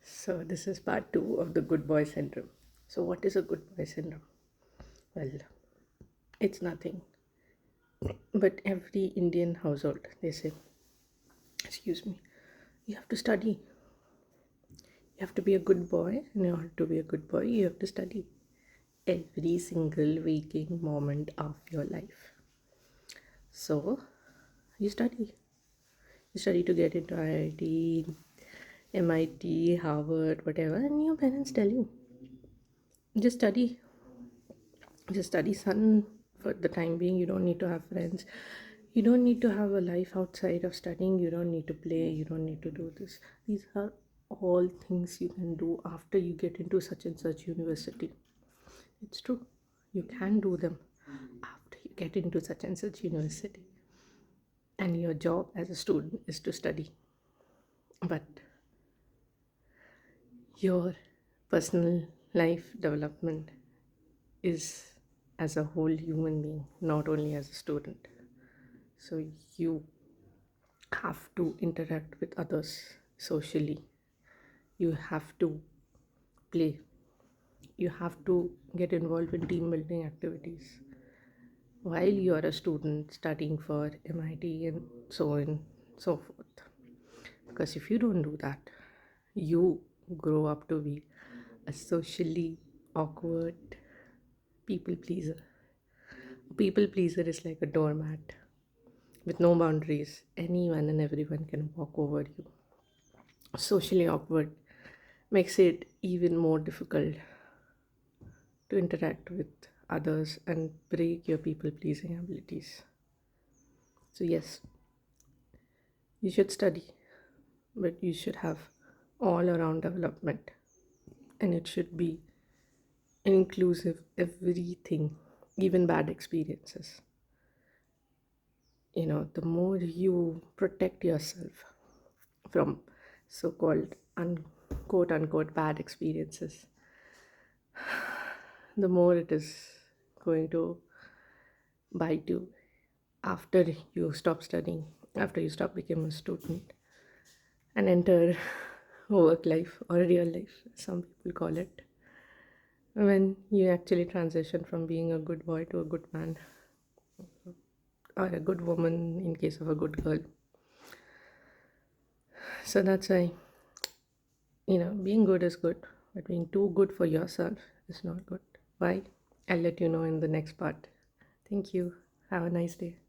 So, this is part two of the good boy syndrome. So, what is a good boy syndrome? Well, it's nothing but every Indian household, they say, excuse me, you have to study. You have to be a good boy. In order to be a good boy, you have to study every single waking moment of your life. So, you study. You study to get into IIT, MIT, Harvard, whatever, and your parents tell you, just study. Just study, son. For the time being, you don't need to have friends. You don't need to have a life outside of studying. You don't need to play. You don't need to do this. These are all things you can do after you get into such and such university. It's true. You can do them after you get into such and such university. And your job as a student is to study. But your personal life development is as a whole human being, not only as a student. So you have to interact with others socially. You have to play. You have to get involved in team building activities while you are a student studying for MIT and so on and so forth. Because if you don't do that, you grow up to be a socially awkward people pleaser. A people pleaser is like a doormat with no boundaries. Anyone and everyone can walk over you. Socially awkward makes it even more difficult to interact with others and break your people pleasing abilities. So, yes, you should study, but you should have all around development, and it should be inclusive everything, even bad experiences. The more you protect yourself from so called quote unquote bad experiences, the more it is going to bite you after you stop studying, after you stop becoming a student and enter work life or real life, some people call it, when you actually transition from being a good boy to a good man or a good woman in case of a good girl. So that's why, being good is good, but being too good for yourself is not good. Why? I'll let you know in the next part. Thank you. Have a nice day.